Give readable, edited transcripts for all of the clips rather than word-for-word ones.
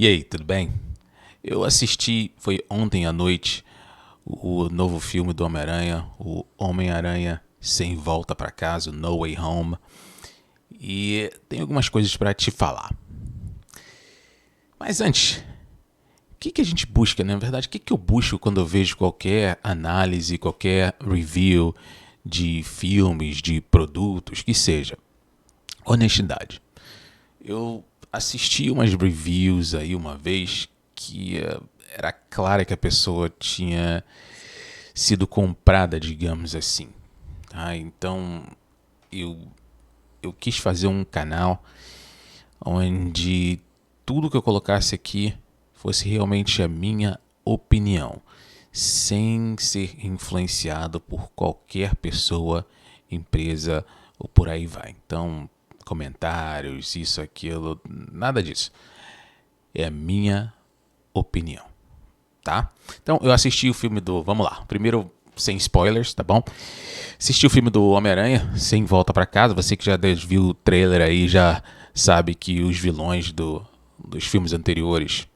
E aí, tudo bem? Eu assisti, foi ontem à noite, o novo filme do Homem-Aranha, o Homem-Aranha Sem Volta pra Casa, No Way Home. E tem algumas coisas pra te falar. Mas antes, o que a gente busca, né? Na verdade, o que eu busco quando eu vejo qualquer análise, qualquer review de filmes, de produtos, que seja? Honestidade. Eu assisti umas reviews aí uma vez que era clara que a pessoa tinha sido comprada, digamos assim. Tá? Então eu, eu quis fazer um canal onde tudo que eu colocasse aqui fosse realmente a minha opinião, sem ser influenciado por qualquer pessoa, empresa ou por aí vai. Então, comentários, isso, aquilo, nada disso. É a minha opinião, tá? Então, eu assisti o filme do... Vamos lá. Primeiro, sem spoilers, tá bom? Assisti o filme do Homem-Aranha, Sem Volta pra Casa. Você que já viu o trailer aí já sabe que os vilões dos filmes anteriores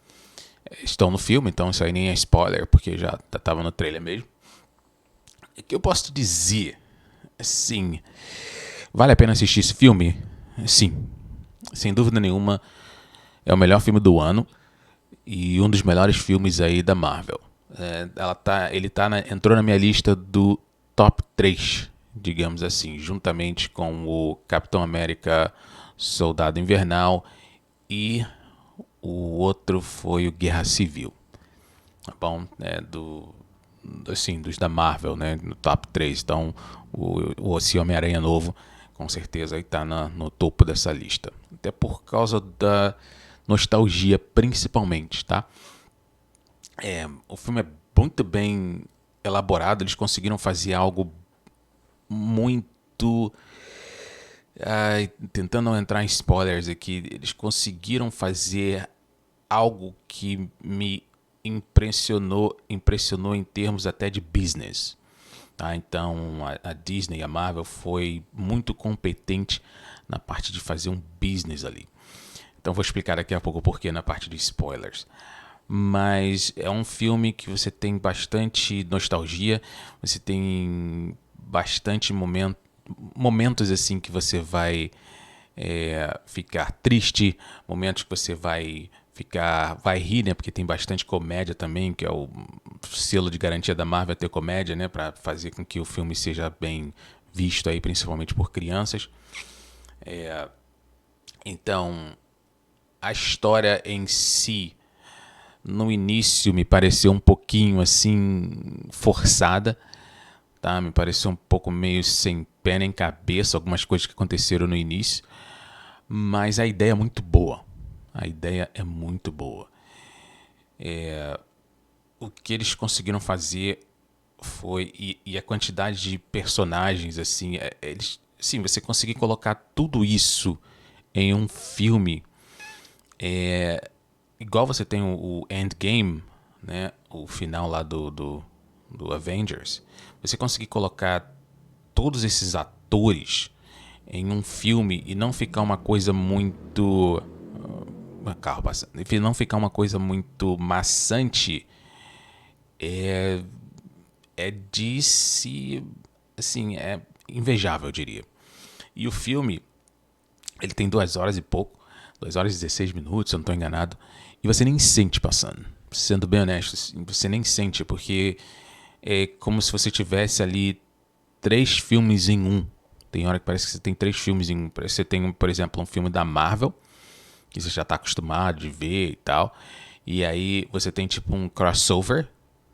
estão no filme, então isso aí nem é spoiler, porque já tava no trailer mesmo. O que eu posso te dizer? Sim, vale a pena assistir esse filme? Sim, sem dúvida nenhuma, é o melhor filme do ano e um dos melhores filmes aí da Marvel. Entrou na minha lista do top 3, digamos assim, juntamente com o Capitão América Soldado Invernal e o outro foi o Guerra Civil. Tá bom? Assim, dos da Marvel, né? No top 3. Então, esse Homem-Aranha novo, com certeza, aí tá no topo dessa lista. Até por causa da nostalgia, principalmente, tá? O filme é muito bem elaborado. Eles conseguiram fazer algo muito... tentando não entrar em spoilers aqui, eles conseguiram fazer algo que me impressionou em termos até de business. Tá? Então a Disney, a Marvel foi muito competente na parte de fazer um business ali. Então vou explicar daqui a pouco o porquê na parte de spoilers. Mas é um filme que você tem bastante nostalgia, você tem bastante momentos assim que você vai ficar triste, momentos que você vai rir, né? Porque tem bastante comédia também, que é o selo de garantia da Marvel ter comédia, né? Para fazer com que o filme seja bem visto aí, principalmente por crianças. Então, a história em si, no início me pareceu um pouquinho assim forçada, tá? Me pareceu um pouco meio sem pé nem cabeça algumas coisas que aconteceram no início, mas a ideia é muito boa. A ideia é muito boa. O que eles conseguiram fazer foi e a quantidade de personagens assim, eles, sim, você conseguir colocar tudo isso em um filme, igual você tem o Endgame, né, o final lá do Avengers, você conseguir colocar todos esses atores em um filme e não ficar uma coisa muito carro passando, enfim, não ficar uma coisa muito maçante, é de se, assim, é invejável, eu diria. E o filme, ele tem 2 horas e pouco, 2 horas e 16 minutos, se eu não estou enganado, e você nem sente passando. Sendo bem honesto, você nem sente, porque é como se você tivesse ali 3 filmes em um. Tem hora que parece que você tem 3 filmes em um. Você tem, por exemplo, um filme da Marvel, que você já está acostumado de ver e tal. E aí você tem tipo um crossover,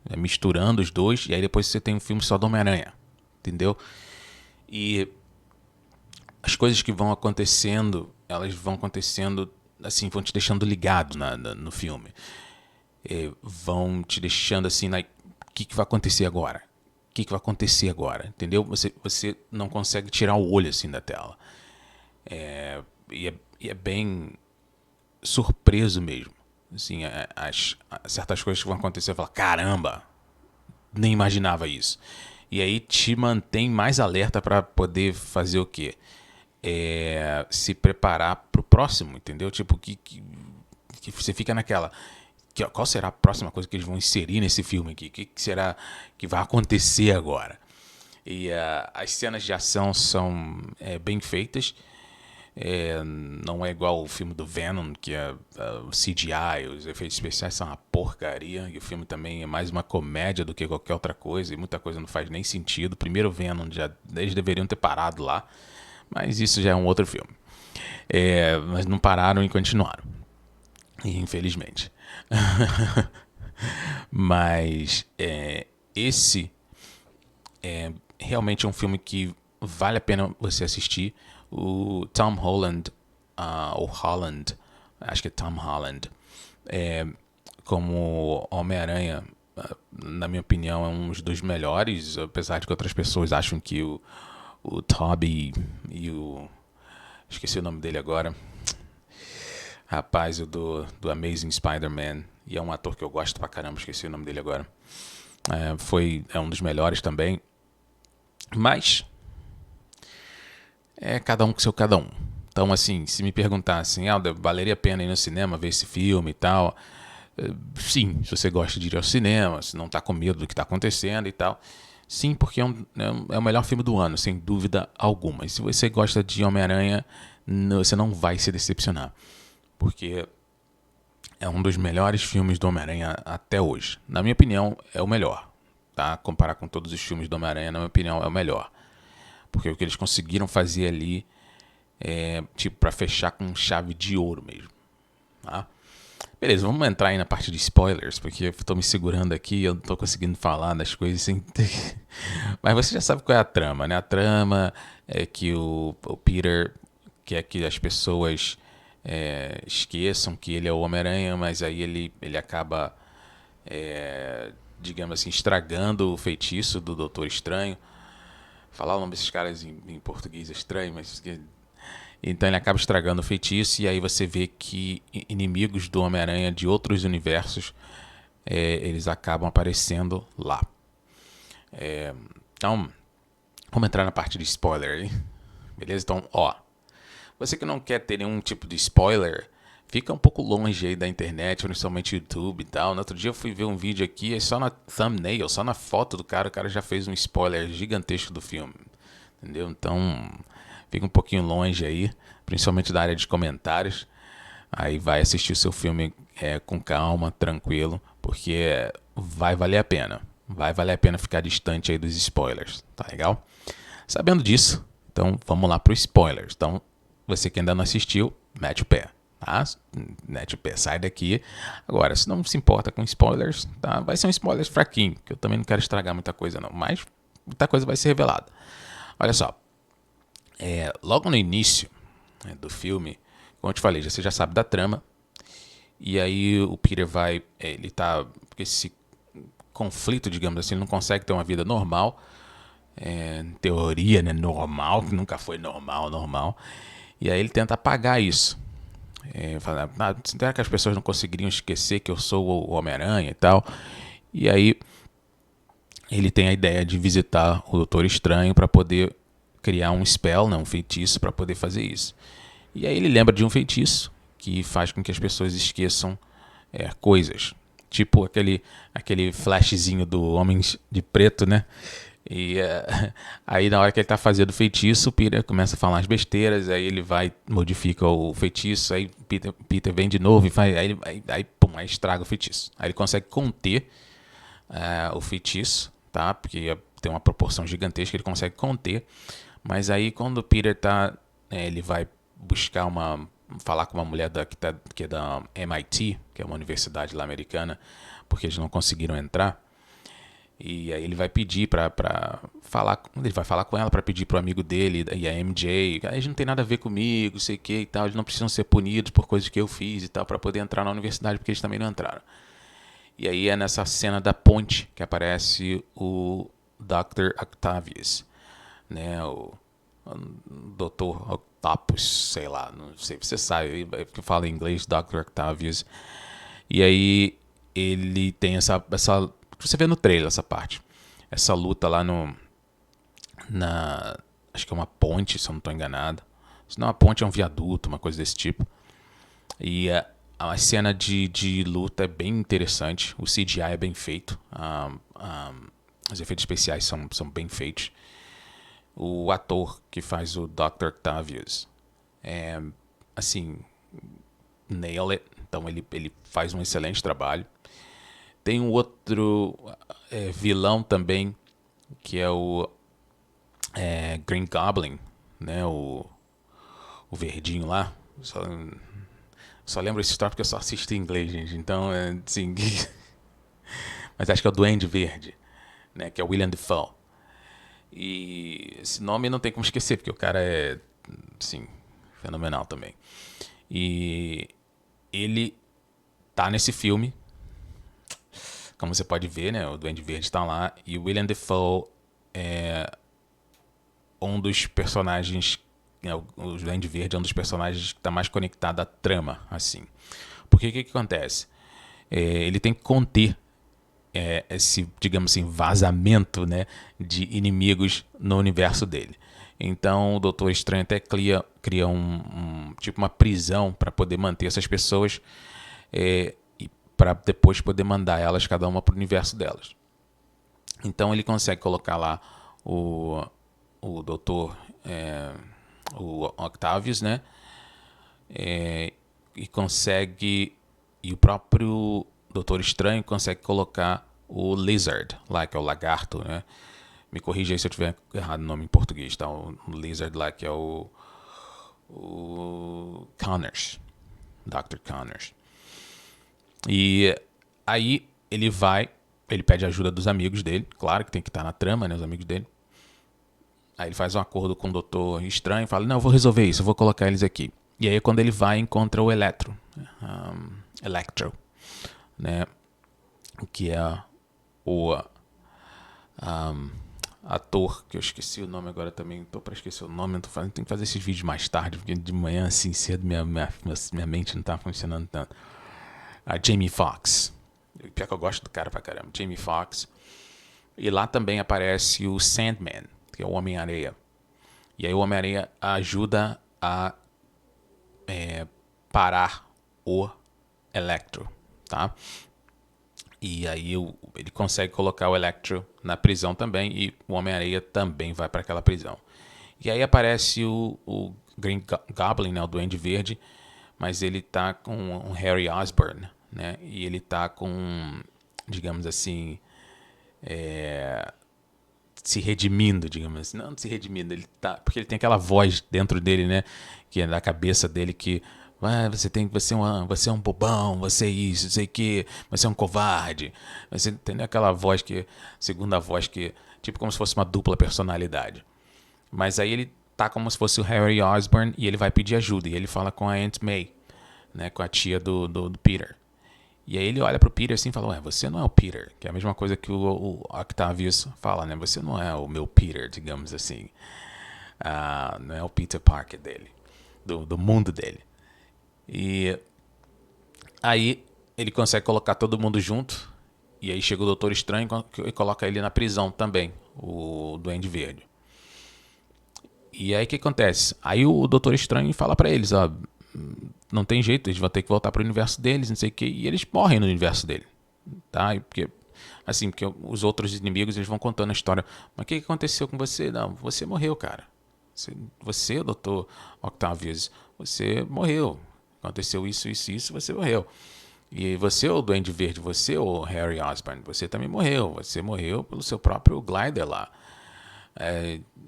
né, misturando os dois. E aí depois você tem um filme só do Homem-Aranha. Entendeu? E as coisas que vão acontecendo, elas vão acontecendo assim, vão te deixando ligado no filme. Vão te deixando assim, o que vai acontecer agora? O que vai acontecer agora? Entendeu? Você não consegue tirar o olho assim da tela. E é bem surpreso mesmo. Assim, certas coisas que vão acontecer, eu falo, caramba, nem imaginava isso. E aí te mantém mais alerta para poder fazer o quê? Se preparar pro próximo, entendeu? Tipo, que que você fica naquela... Qual será a próxima coisa que eles vão inserir nesse filme aqui? O que será que vai acontecer agora? E as cenas de ação são bem feitas. Não é igual o filme do Venom, que o CGI, os efeitos especiais são uma porcaria. E o filme também é mais uma comédia do que qualquer outra coisa. E muita coisa não faz nem sentido. O primeiro Venom, eles deveriam ter parado lá. Mas isso já é um outro filme. Mas não pararam e continuaram. Infelizmente. Mas esse realmente é um filme que vale a pena você assistir. O Tom Holland, ou Holland, acho que é Tom Holland, como Homem-Aranha, na minha opinião, é um dos melhores, apesar de que outras pessoas acham que o Tobey e o... esqueci o nome dele agora. Rapaz, o do Amazing Spider-Man. E é um ator que eu gosto pra caramba, esqueci o nome dele agora. É um dos melhores também. Mas cada um com seu cada um. Então, assim, se me perguntassem, valeria a pena ir no cinema ver esse filme e tal? Sim, se você gosta de ir ao cinema, se não tá com medo do que tá acontecendo e tal. Sim, porque é o melhor filme do ano, sem dúvida alguma. E se você gosta de Homem-Aranha, você não vai se decepcionar. Porque é um dos melhores filmes do Homem-Aranha até hoje. Na minha opinião, é o melhor. Tá? Comparar com todos os filmes do Homem-Aranha, na minha opinião, é o melhor. Porque o que eles conseguiram fazer ali pra fechar com chave de ouro mesmo. Tá? Beleza, vamos entrar aí na parte de spoilers, porque eu tô me segurando aqui e eu não tô conseguindo falar das coisas sem ter... Mas você já sabe qual é a trama, né? A trama é que o Peter quer que as pessoas esqueçam que ele é o Homem-Aranha, mas aí ele acaba, digamos assim, estragando o feitiço do Doutor Estranho. Falar o nome desses caras em português é estranho, mas... Então ele acaba estragando o feitiço e aí você vê que inimigos do Homem-Aranha de outros universos, eles acabam aparecendo lá. Então, vamos entrar na parte de spoiler aí. Beleza? Então, você que não quer ter nenhum tipo de spoiler, fica um pouco longe aí da internet, principalmente YouTube e tal. No outro dia eu fui ver um vídeo aqui, só na thumbnail, só na foto do cara, o cara já fez um spoiler gigantesco do filme. Entendeu? Então, fica um pouquinho longe aí, principalmente da área de comentários. Aí vai assistir o seu filme com calma, tranquilo, porque vai valer a pena. Vai valer a pena ficar distante aí dos spoilers, tá legal? Sabendo disso, então vamos lá para os spoilers. Então, você que ainda não assistiu, mete o pé, tá? Mete o pé, sai daqui. Agora, se não se importa com spoilers, tá? Vai ser um spoiler fraquinho, que eu também não quero estragar muita coisa não, mas muita coisa vai ser revelada. Olha só, logo no início do filme, como eu te falei, você já sabe da trama, e aí o Peter ele tá com esse conflito, digamos assim, ele não consegue ter uma vida normal, em teoria, né, normal, que nunca foi normal, e aí ele tenta apagar isso. Será que as pessoas não conseguiriam esquecer que eu sou o Homem-Aranha e tal? E aí ele tem a ideia de visitar o Doutor Estranho para poder criar um spell, né, um feitiço para poder fazer isso. E aí ele lembra de um feitiço que faz com que as pessoas esqueçam coisas. Tipo aquele flashzinho do Homem de Preto, né? E aí na hora que ele tá fazendo o feitiço, o Peter começa a falar as besteiras, aí ele modifica o feitiço, aí Peter vem de novo e faz, aí estraga o feitiço. Aí ele consegue conter o feitiço, tá? Porque tem uma proporção gigantesca, ele consegue conter. Mas aí quando o Peter ele vai buscar falar com uma mulher que é da MIT, que é uma universidade lá americana, porque eles não conseguiram entrar. E aí ele vai pedir ele vai falar com ela para pedir pro amigo dele e a MJ, eles não tem nada a ver comigo, sei o que e tal, eles não precisam ser punidos por coisas que eu fiz e tal, para poder entrar na universidade, porque eles também não entraram. E aí é nessa cena da ponte que aparece o Dr. Octavius, né, o Dr. Octopus, sei lá, não sei se você sabe, que fala em inglês, Dr. Octavius. E aí ele tem essa você vê no trailer essa parte. Essa luta lá acho que é uma ponte, se eu não estou enganado. Se não é uma ponte, é um viaduto, uma coisa desse tipo. E A cena de luta é bem interessante. O CGI é bem feito. Os efeitos especiais são bem feitos. O ator que faz o Dr. Octavius é, assim, nail it. Então ele faz um excelente trabalho. Tem um outro vilão também, que é o Green Goblin, né? O verdinho lá. Só lembro esse história porque eu só assisto em inglês, gente. Então, assim... Mas acho que é o Duende Verde, né? Que é o William Dafoe. E esse nome não tem como esquecer, porque o cara é, assim, fenomenal também. E ele tá nesse filme. Como você pode ver, né? O Duende Verde tá lá. E o William Dafoe é um dos personagens... O Duende Verde é um dos personagens que tá mais conectado à trama, assim. Porque o que acontece? Ele tem que conter esse, digamos assim, vazamento, né, de inimigos no universo dele. Então o Doutor Estranho até cria tipo uma prisão para poder manter essas pessoas e para depois poder mandar elas cada uma para o universo delas. Então ele consegue colocar lá o Doutor, o Octavius, né, e consegue, e o próprio Doutor Estranho consegue colocar o Lizard lá, que é o lagarto, né? Me corrija aí se eu tiver errado o nome em português, tá? O Lizard lá, que é o Connors, Dr. Connors. E aí ele pede ajuda dos amigos dele, claro que tem que estar na trama, né, os amigos dele. Aí ele faz um acordo com o Doutor Estranho e fala, não, eu vou resolver isso, eu vou colocar eles aqui. E aí quando ele vai, encontra o Electro, né, que é o ator, que eu esqueci o nome agora também, tô pra esquecer o nome, tenho que fazer esses vídeos mais tarde, porque de manhã assim cedo minha mente não tá funcionando tanto. Jamie Foxx, pior que eu gosto do cara pra caramba, Jamie Foxx. E lá também aparece o Sandman, que é o Homem-Areia. E aí o Homem-Areia ajuda a parar o Electro, tá? E aí ele consegue colocar o Electro na prisão também, e o Homem-Areia também vai para aquela prisão. E aí aparece o Green Goblin, né, o Duende Verde, mas ele tá com um Harry Osborn, né? E ele tá com, digamos assim, se redimindo, digamos assim. Não se redimindo, ele tá, porque ele tem aquela voz dentro dele, né, que é da cabeça dele que você é um bobão, você é isso, não sei o que, você é um covarde. Você entendeu aquela voz que, segunda voz que, tipo como se fosse uma dupla personalidade. Mas aí ele tá como se fosse o Harry Osborn e ele vai pedir ajuda. E ele fala com a Aunt May, né, com a tia do Peter. E aí ele olha pro Peter assim e fala, ué, você não é o Peter. Que é a mesma coisa que o Octavius fala, né? Você não é o meu Peter, digamos assim. Não é o Peter Parker dele, do mundo dele. E aí ele consegue colocar todo mundo junto. E aí chega o Doutor Estranho e coloca ele na prisão também, o Duende Verde. E aí o que acontece? Aí o Doutor Estranho fala pra eles, ó, não tem jeito, eles vão ter que voltar pro universo deles, não sei o que, e eles morrem no universo dele, tá? Porque os outros inimigos, eles vão contando a história. Mas o que aconteceu com você? Não, você morreu, cara. Você, Doutor Octavius, você morreu. Aconteceu isso, você morreu. E você, o Duende Verde, você, o Harry Osborn, você também morreu. Você morreu pelo seu próprio glider lá.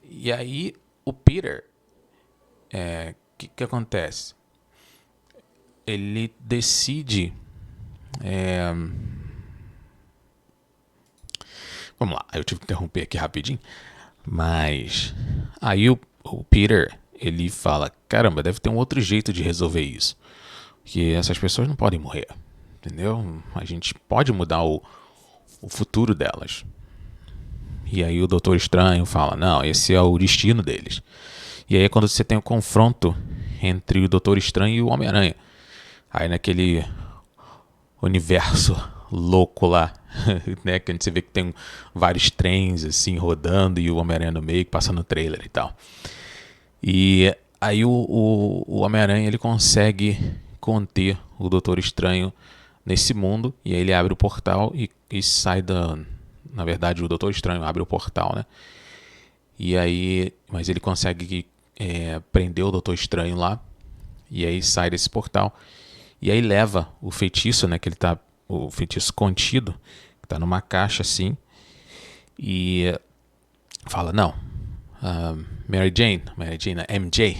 E aí, o Peter, que acontece? Ele decide... Vamos lá, eu tive que interromper aqui rapidinho. Mas aí o Peter, ele fala, caramba, deve ter um outro jeito de resolver isso. Que essas pessoas não podem morrer, entendeu? A gente pode mudar o futuro delas. E aí o Doutor Estranho fala, não, esse é o destino deles. E aí é quando você tem o confronto entre o Doutor Estranho e o Homem-Aranha. Aí naquele universo louco lá, né, que a gente vê que tem vários trens assim rodando e o Homem-Aranha no meio, passando no trailer e tal. E aí o Homem-Aranha ele consegue conter o Doutor Estranho nesse mundo. E aí ele abre o portal e sai da... Na verdade, o Doutor Estranho abre o portal, né? E aí... Mas ele consegue prender o Doutor Estranho lá. E aí sai desse portal. E aí leva o feitiço, né? Que ele tá... O feitiço contido. Que tá numa caixa assim. E fala, não... Mary Jane, MJ,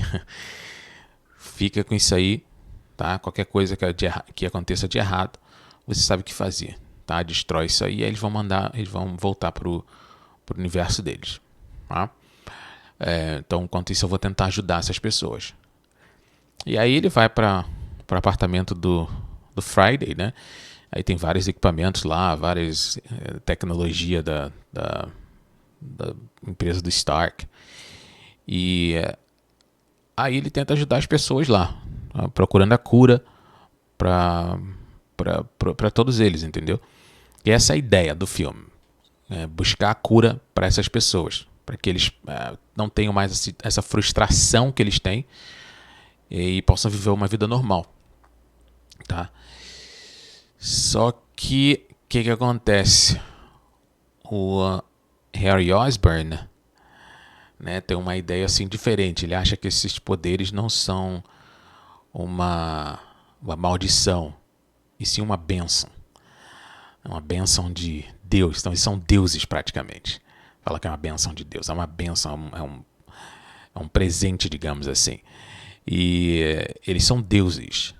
fica com isso aí, tá? Qualquer coisa que aconteça de errado, você sabe o que fazer, tá? Destrói isso aí, e aí eles vão voltar pro universo deles, tá? Então, enquanto isso, eu vou tentar ajudar essas pessoas. E aí ele vai para o apartamento do Friday, né? Aí tem vários equipamentos lá, várias tecnologia da empresa do Stark. E aí ele tenta ajudar as pessoas lá, procurando a cura para todos eles, entendeu? E essa é a ideia do filme, buscar a cura para essas pessoas, para que eles não tenham mais essa frustração que eles têm e possam viver uma vida normal, tá? Só que o que acontece? O Harry Osborn, né, tem uma ideia assim diferente. Ele acha que esses poderes não são uma maldição, e sim uma bênção. É uma bênção de Deus. Então eles são deuses praticamente. Fala que é uma bênção de Deus. É uma bênção, é um presente, digamos assim. E eles são deuses.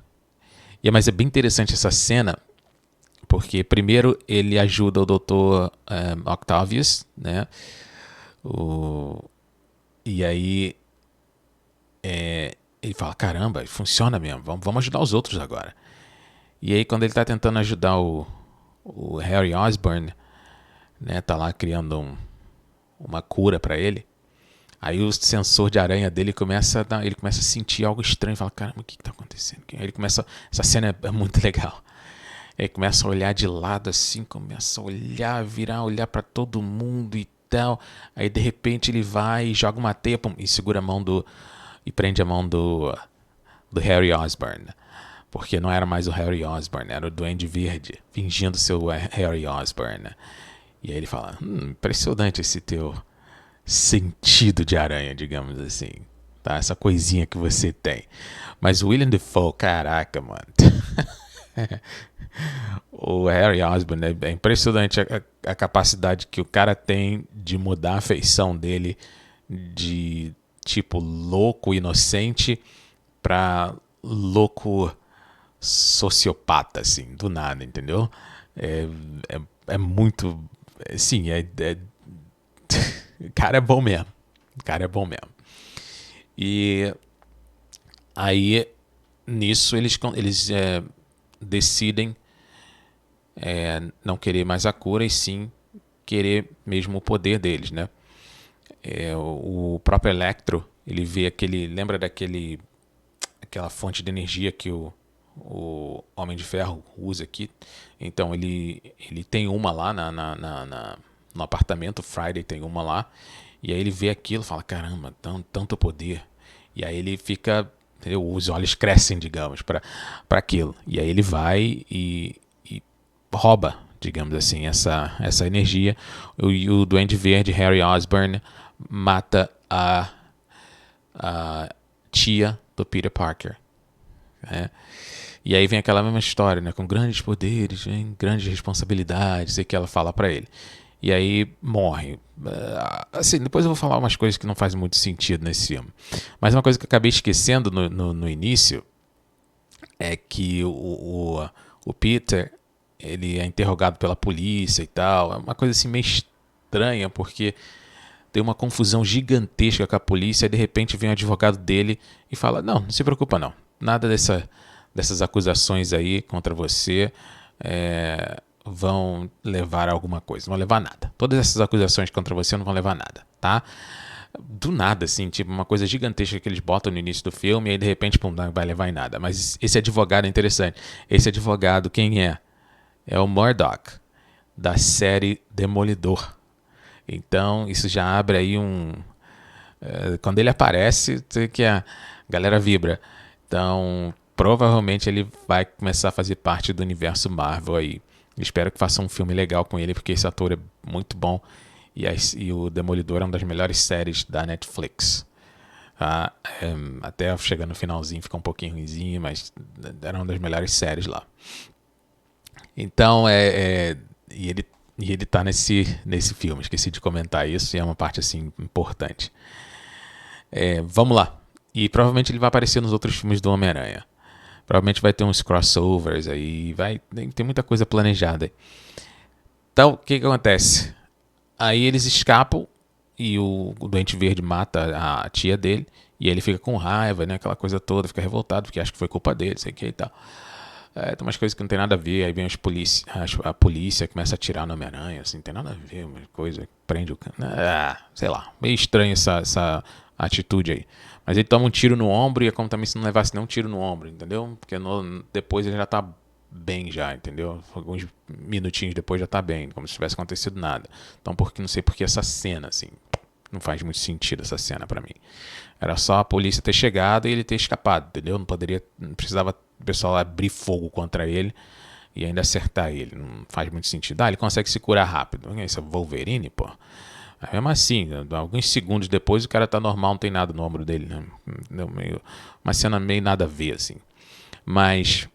Mas é bem interessante essa cena, porque primeiro ele ajuda o Dr. Octavius, né? E aí ele fala, caramba, funciona mesmo, vamos ajudar os outros agora. E aí quando ele está tentando ajudar o Harry Osborn, né, tá lá criando uma cura para ele, aí o sensor de aranha dele começa a sentir algo estranho, fala, caramba, o que está acontecendo? Aí ele começa, essa cena é muito legal. Ele começa a olhar de lado assim, começa a olhar para todo mundo e tal. Aí de repente ele vai e joga uma teia, pum, e segura a mão e prende a mão do Harry Osborn. Porque não era mais o Harry Osborn, era o Duende Verde, fingindo ser o Harry Osborn. E aí ele fala, impressionante esse teu sentido de aranha, digamos assim. Tá? Essa coisinha que você tem. Mas o William Dafoe, caraca, mano. O Harry Osborn é impressionante a capacidade que o cara tem de mudar a feição dele de tipo louco inocente pra louco sociopata, assim, do nada, entendeu? É muito... Sim, o cara é bom mesmo. O cara é bom mesmo. E aí, nisso, eles decidem não querer mais a cura e sim querer mesmo o poder deles, né? O próprio Electro, ele vê lembra aquela fonte de energia que o Homem de Ferro usa aqui. Então ele tem uma lá no apartamento, o Friday tem uma lá, e aí ele vê aquilo e fala, caramba, tanto poder. E aí ele fica, os olhos crescem, digamos, para aquilo. E aí ele vai e rouba, digamos assim, essa energia. E o Duende Verde, Harry Osborn, mata a tia do Peter Parker. E aí vem aquela mesma história, né? Com grandes poderes, vem grandes responsabilidades, e que ela fala pra ele. E aí morre. Assim, depois eu vou falar umas coisas que não fazem muito sentido nesse filme. Mas uma coisa que eu acabei esquecendo no início é que o Peter, ele é interrogado pela polícia e tal. É uma coisa assim meio estranha, porque tem uma confusão gigantesca com a polícia, e de repente vem o advogado dele e fala, não se preocupa não, nada dessas acusações aí contra você vão levar a alguma coisa, não vão levar a nada. Todas essas acusações contra você não vão levar a nada, tá? Do nada, assim, tipo uma coisa gigantesca que eles botam no início do filme e aí de repente, pum, não vai levar em nada. Mas esse advogado é interessante. Esse advogado, quem é? É o Murdoch, da série Demolidor. Então, isso já abre aí quando ele aparece, que a galera vibra. Então, provavelmente ele vai começar a fazer parte do universo Marvel aí. Espero que faça um filme legal com ele, porque esse ator é muito bom. E o Demolidor é uma das melhores séries da Netflix. Ah, até chegando no finalzinho fica um pouquinho ruimzinho, mas era uma das melhores séries lá. Então, e ele tá nesse filme. Esqueci de comentar isso e é uma parte assim importante. Vamos lá. E provavelmente ele vai aparecer nos outros filmes do Homem-Aranha. Provavelmente vai ter uns crossovers aí. Tem muita coisa planejada aí. Então, o que acontece? Aí eles escapam e o Duende Verde mata a tia dele. E ele fica com raiva, né? Aquela coisa toda, fica revoltado porque acha que foi culpa dele, sei o que e tal. Tem umas coisas que não tem nada a ver. Aí vem a polícia começa a atirar no Homem-Aranha, assim, não tem nada a ver, uma coisa, prende o cara. Sei lá, meio estranho essa atitude aí. Mas ele toma um tiro no ombro e é como também se não levasse nem um tiro no ombro, entendeu? Porque depois ele já tá bem já, entendeu? Alguns minutinhos depois já tá bem, como se tivesse acontecido nada. Então não sei por que essa cena, assim, não faz muito sentido essa cena pra mim. Era só a polícia ter chegado e ele ter escapado, entendeu? Não precisava o pessoal abrir fogo contra ele e ainda acertar ele. Não faz muito sentido. Ele consegue se curar rápido. Esse é Wolverine, pô. Mas mesmo assim, alguns segundos depois o cara tá normal, não tem nada no ombro dele, né? Uma cena meio nada a ver, assim. Mas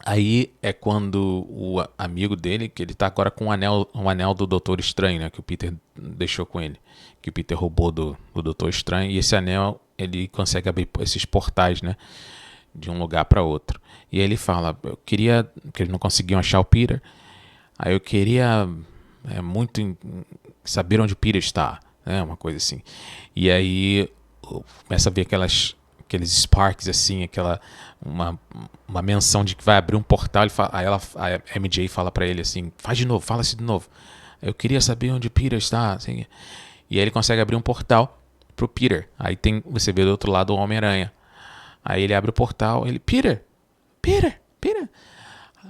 aí é quando o amigo dele, que ele tá agora com um anel do Doutor Estranho, né? Que o Peter deixou com ele. Que o Peter roubou do Doutor Estranho. E esse anel, ele consegue abrir esses portais, né? De um lugar para outro. E aí ele fala, eu queria, porque eles não conseguiam achar o Peter. Aí eu queria muito saber onde o Peter está, né? Uma coisa assim. E aí começa a ver aqueles sparks assim, uma menção de que vai abrir um portal. Aí a MJ fala para ele assim, fala assim de novo. Eu queria saber onde o Peter está, assim. E aí ele consegue abrir um portal pro Peter. Aí você vê do outro lado o Homem-Aranha. Aí ele abre o portal, Peter.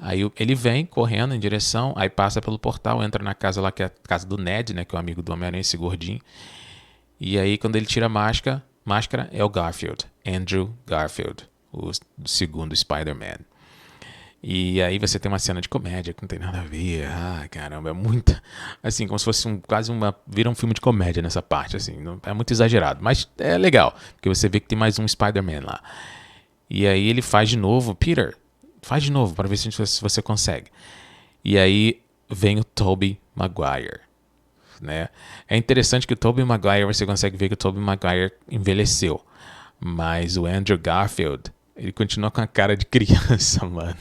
Aí ele vem correndo em direção, aí passa pelo portal, entra na casa lá, que é a casa do Ned, né, que é o amigo do Homem-Aranha, esse gordinho. E aí quando ele tira a máscara é o Garfield, Andrew Garfield, o segundo Spider-Man. E aí você tem uma cena de comédia que não tem nada a ver. Caramba, é muita... Assim, como se fosse vira um filme de comédia nessa parte, assim. É muito exagerado, mas é legal, porque você vê que tem mais um Spider-Man lá. E aí ele faz de novo, Peter, faz de novo, para ver se você consegue. E aí vem o Tobey Maguire, né? É interessante que o Tobey Maguire, você consegue ver que o Tobey Maguire envelheceu. Mas o Andrew Garfield, ele continua com a cara de criança, mano.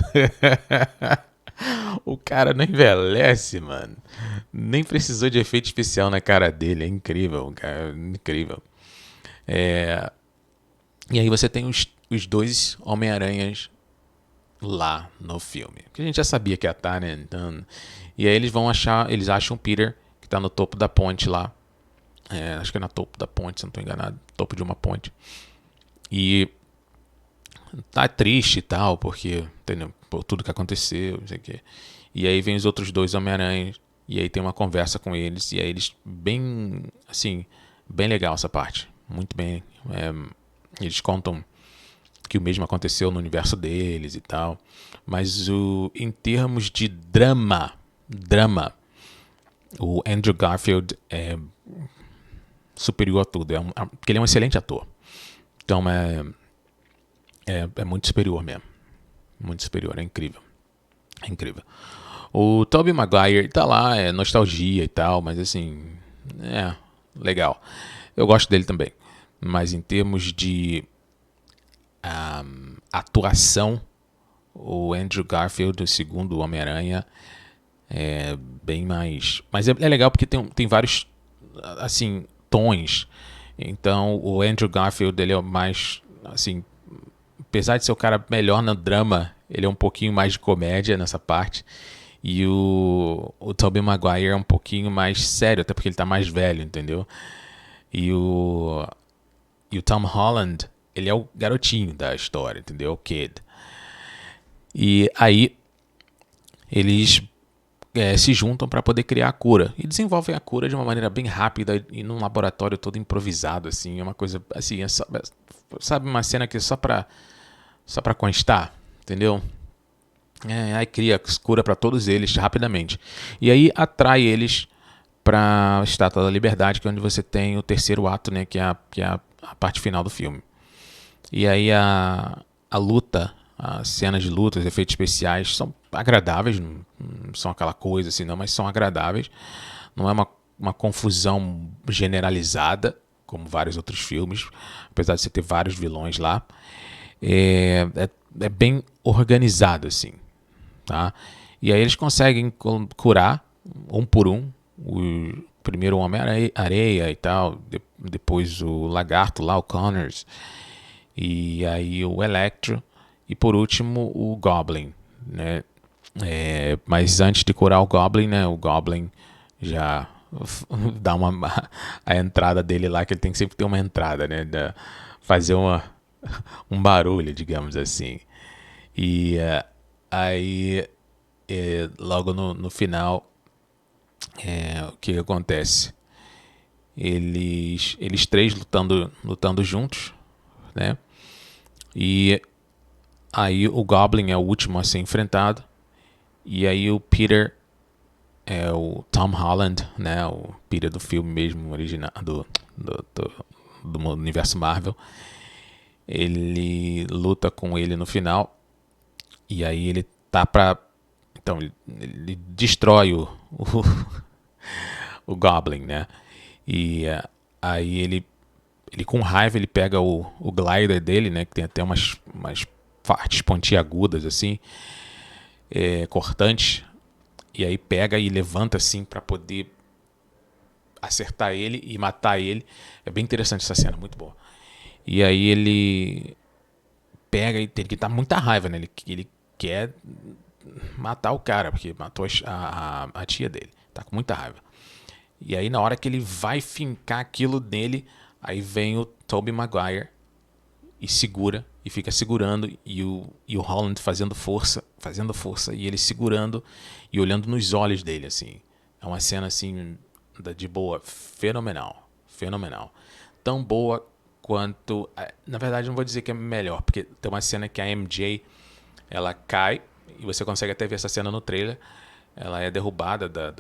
O cara não envelhece, mano. Nem precisou de efeito especial na cara dele. É incrível, cara. Incrível. E aí você tem os dois Homem-Aranhas lá no filme. Que a gente já sabia que ia estar, né? Então, e aí eles acham o Peter, que tá no topo da ponte lá. Acho que é no topo da ponte, se não tô enganado. Topo de uma ponte. E tá triste e tal, porque entendeu? Por tudo que aconteceu, não sei o quê. E aí vem os outros dois Homem-Aranhas, e aí tem uma conversa com eles, e aí eles, bem, assim, bem legal essa parte. Muito bem. Eles contam que o mesmo aconteceu no universo deles e tal. Mas em termos de drama, o Andrew Garfield é superior a tudo. Porque ele é um excelente ator. Então é muito superior mesmo. Muito superior, é incrível. É incrível. O Tobey Maguire tá lá, é nostalgia e tal, mas assim, legal. Eu gosto dele também. Mas em termos de atuação, o Andrew Garfield, o segundo Homem-Aranha, é bem mais... Mas é legal porque tem vários, assim, tons. Então, o Andrew Garfield, ele é mais, assim... Apesar de ser o cara melhor no drama, ele é um pouquinho mais de comédia nessa parte. E o Tobey Maguire é um pouquinho mais sério, até porque ele tá mais velho, entendeu? E o Tom Holland, ele é o garotinho da história, entendeu? O kid. E aí eles se juntam para poder criar a cura. E desenvolvem a cura de uma maneira bem rápida e num laboratório todo improvisado, assim. É uma coisa, assim, sabe, uma cena que é só pra Só pra constar, entendeu? Aí cria cura pra todos eles rapidamente. E aí atrai eles pra Estátua da Liberdade, que é onde você tem o terceiro ato, né? Que é a parte final do filme. E aí a luta, as cenas de luta, os efeitos especiais são agradáveis, não são aquela coisa assim, não, mas são agradáveis. Não é uma confusão generalizada, como vários outros filmes, apesar de você ter vários vilões lá. É bem organizado, assim, tá? E aí eles conseguem curar, um por um, o primeiro o Homem-Areia e tal, depois o Lagarto lá, o Connors, e aí o Electro, e por último o Goblin, né? Mas antes de curar o Goblin, né? O Goblin já dá a entrada dele lá, que ele tem que sempre ter uma entrada, né? Fazer um barulho, digamos assim. E aí, logo no final, o que acontece? Eles três lutando juntos, né? E aí o Goblin é o último a ser enfrentado. E aí o Peter é o Tom Holland, né? O Peter do filme mesmo, original do universo Marvel. Ele luta com ele no final. E aí ele tá pra. Então, ele destrói o Goblin, né? E aí ele com raiva, ele pega o glider dele, né? Que tem até umas partes pontiagudas, assim, cortantes. E aí pega e levanta, assim, pra poder acertar ele e matar ele. É bem interessante essa cena, muito boa. E aí ele pega e tem que dar muita raiva, né? Ele quer matar o cara, porque matou a tia dele. Tá com muita raiva. E aí na hora que ele vai fincar aquilo nele, aí vem o Tobey Maguire e segura, e fica segurando, e o Holland fazendo força, e ele segurando e olhando nos olhos dele, assim. É uma cena, assim, de boa, fenomenal, fenomenal. Tão boa quanto... Na verdade, não vou dizer que é melhor, porque tem uma cena que a MJ, ela cai, e você consegue até ver essa cena no trailer, ela é derrubada da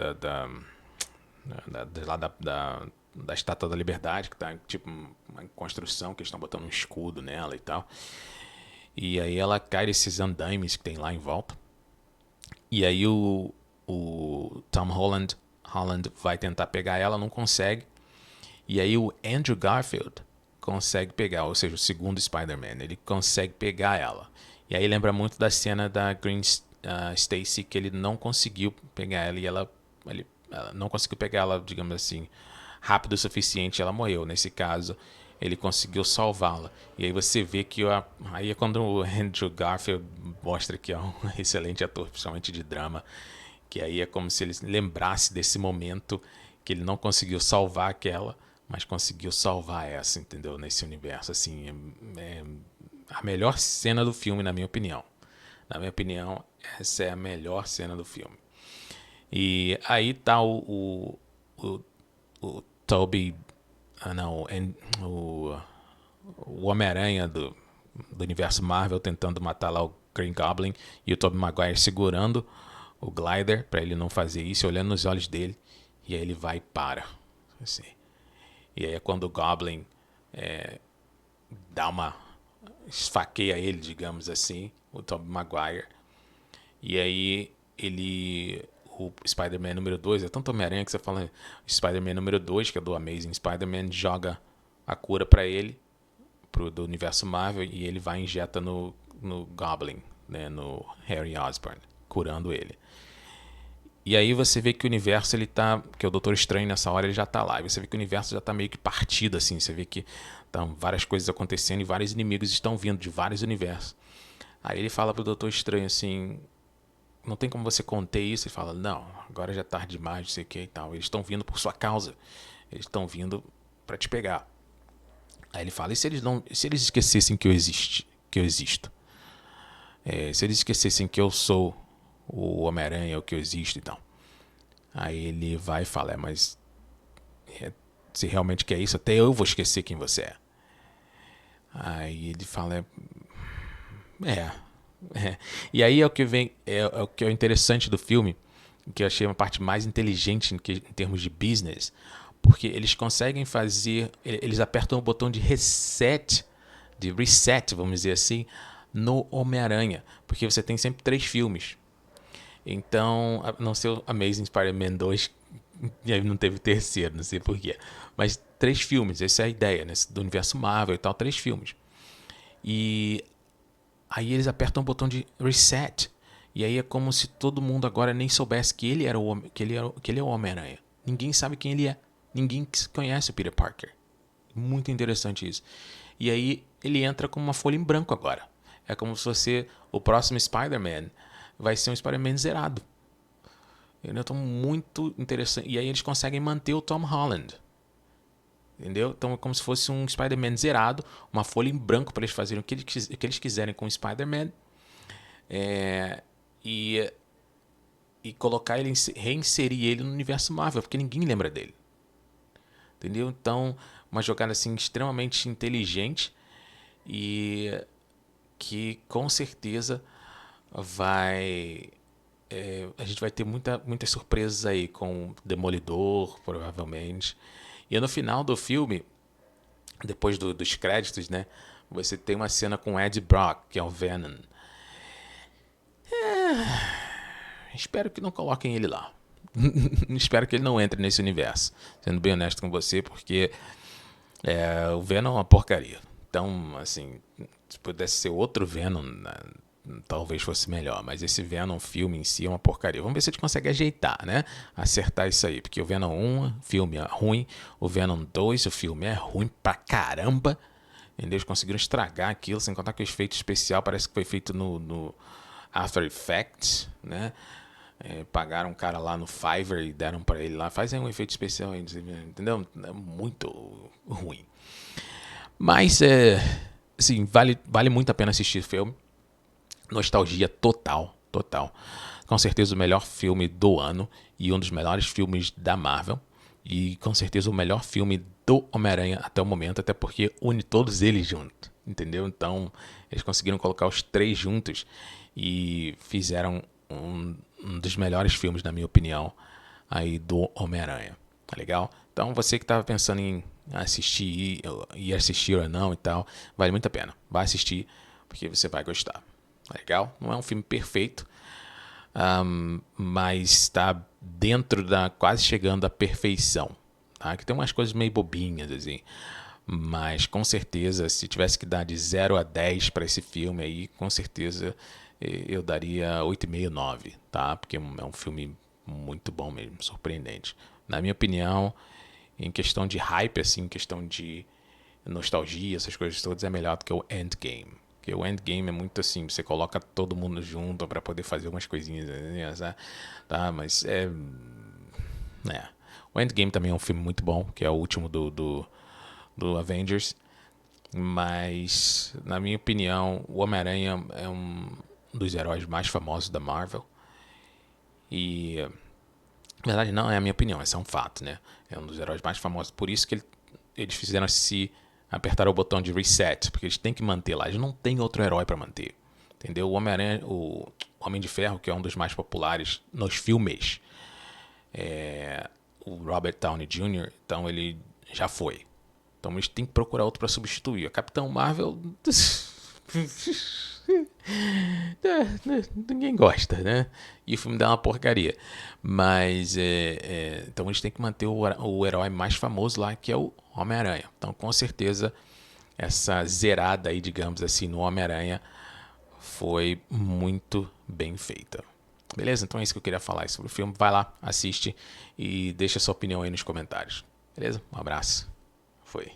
Estátua da Liberdade, que tá tipo uma construção que eles estão botando um escudo nela e tal. E aí ela cai desses andaimes que tem lá em volta. E aí o Tom Holland vai tentar pegar ela, não consegue. E aí o Andrew Garfield consegue pegar, ou seja, o segundo Spider-Man, ele consegue pegar ela. E aí lembra muito da cena da Gwen Stacy, que ele não conseguiu pegar ela e ela não conseguiu pegar ela, digamos assim, rápido o suficiente, ela morreu. Nesse caso, ele conseguiu salvá-la. E aí você vê que aí é quando o Andrew Garfield mostra que é um excelente ator, principalmente de drama, que aí é como se ele lembrasse desse momento que ele não conseguiu salvar aquela, mas conseguiu salvar essa, entendeu? Nesse universo, assim, é a melhor cena do filme, na minha opinião. Na minha opinião, essa é a melhor cena do filme. E aí tá o Tobey, não, o Homem-Aranha do universo Marvel tentando matar lá o Green Goblin e o Tobey Maguire segurando o glider para ele não fazer isso, olhando nos olhos dele, e aí ele vai e para. Assim. E aí é quando o Goblin dá uma esfaqueia ele, digamos assim, o Tobey Maguire. E aí o Spider-Man número 2, é tanto Homem-Aranha que você fala, Spider-Man número 2, que é do Amazing Spider-Man, joga a cura pra ele, do universo Marvel, e ele vai e injeta no Goblin, né, no Harry Osborn, curando ele. E aí você vê que o universo, ele tá, que o Doutor Estranho nessa hora ele já tá lá, e você vê que o universo já tá meio que partido, assim, você vê que estão várias coisas acontecendo e vários inimigos estão vindo de vários universos. Aí ele fala pro Doutor Estranho assim, não tem como você conter isso. Ele fala, não, agora já é tarde demais, não sei o que e tal. Eles estão vindo por sua causa. Eles estão vindo para te pegar. Aí ele fala, e se eles esquecessem que eu existo? Se eles esquecessem que eu sou o Homem-Aranha, o que eu existo e tal. Aí ele vai e fala, mas se realmente quer isso, até eu vou esquecer quem você é. Aí ele fala, É, é. E aí é o que vem, é o que é interessante do filme, que eu achei uma parte mais inteligente em termos de business, porque eles conseguem fazer, eles apertam o botão de reset, vamos dizer assim, no Homem-Aranha, porque você tem sempre 3 filmes. Então, a não ser o Amazing Spider-Man 2, e aí não teve terceiro, não sei porquê. Mas 3 filmes, essa é a ideia, né? Do universo Marvel e tal, 3 filmes. E aí eles apertam o botão de reset. E aí é como se todo mundo agora nem soubesse que ele era que ele é o Homem-Aranha. Ninguém sabe quem ele é. Ninguém conhece o Peter Parker. Muito interessante isso. E aí ele entra com uma folha em branco agora. É como se fosse o próximo Spider-Man vai ser um Spider-Man zerado. Então, muito interessante. E aí eles conseguem manter o Tom Holland. Entendeu? Então é como se fosse um Spider-Man zerado, uma folha em branco para eles fazerem o que eles quiserem com o Spider-Man. É, e, e colocar ele, reinserir ele no universo Marvel, porque ninguém lembra dele. Entendeu? Então, uma jogada assim extremamente inteligente e que com certeza vai. A gente vai ter muitas surpresas aí com Demolidor, provavelmente. E no final do filme, depois dos créditos, né? Você tem uma cena com Ed Brock, que é o Venom. Espero que não coloquem ele lá. Espero que ele não entre nesse universo. Sendo bem honesto com você, porque o Venom é uma porcaria. Então, assim, se pudesse ser outro Venom, né, talvez fosse melhor. Mas esse Venom filme em si é uma porcaria. Vamos ver se a gente consegue ajeitar, né? Acertar isso aí. Porque o Venom 1, filme é ruim. O Venom 2, o filme é ruim pra caramba. Entendeu? Eles conseguiram estragar aquilo, sem contar que o efeito especial parece que foi feito no After Effects, né? Pagaram um cara lá no Fiverr e deram pra ele lá, faz aí um efeito especial aí, entendeu? É muito ruim. Mas, assim, vale muito a pena assistir o filme. Nostalgia total, total. Com certeza o melhor filme do ano e um dos melhores filmes da Marvel. E com certeza o melhor filme do Homem-Aranha até o momento, até porque une todos eles juntos, entendeu? Então, eles conseguiram colocar os 3 juntos e fizeram um dos melhores filmes, na minha opinião, aí do Homem-Aranha. Tá legal? Então, você que estava pensando em assistir, e assistir ou não e tal, vale muito a pena. Vai assistir, porque você vai gostar. Tá legal? Não é um filme perfeito, mas está dentro da, quase chegando à perfeição. Tá? Que tem umas coisas meio bobinhas, assim. Mas com certeza, se tivesse que dar de 0 a 10 para esse filme aí, com certeza eu daria 8,5, 9, tá? Porque é um filme muito bom mesmo, surpreendente. Na minha opinião, em questão de hype, assim, em questão de nostalgia, essas coisas todas, é melhor do que o Endgame. Porque o Endgame é muito assim, você coloca todo mundo junto para poder fazer umas coisinhas, tá? Mas o Endgame também é um filme muito bom, que é o último do Avengers. Mas, na minha opinião, o Homem-Aranha é um dos heróis mais famosos da Marvel. E, na verdade, não é a minha opinião, esse é um fato, né? É um dos heróis mais famosos. Por isso que eles fizeram esse apertar o botão de reset, porque eles têm que manter lá. Eles não têm outro herói para manter. Entendeu? O Homem-Aranha, o Homem de Ferro, que é um dos mais populares nos filmes, o Robert Downey Jr., então ele já foi. Então eles têm que procurar outro para substituir. A Capitão Marvel. Ninguém gosta, né? E o filme dá uma porcaria. Mas então eles têm que manter o herói mais famoso lá, que é o Homem-Aranha. Então, com certeza, essa zerada aí, digamos assim, no Homem-Aranha foi muito bem feita. Beleza? Então é isso que eu queria falar sobre o filme. Vai lá, assiste e deixa sua opinião aí nos comentários. Beleza? Um abraço. Foi.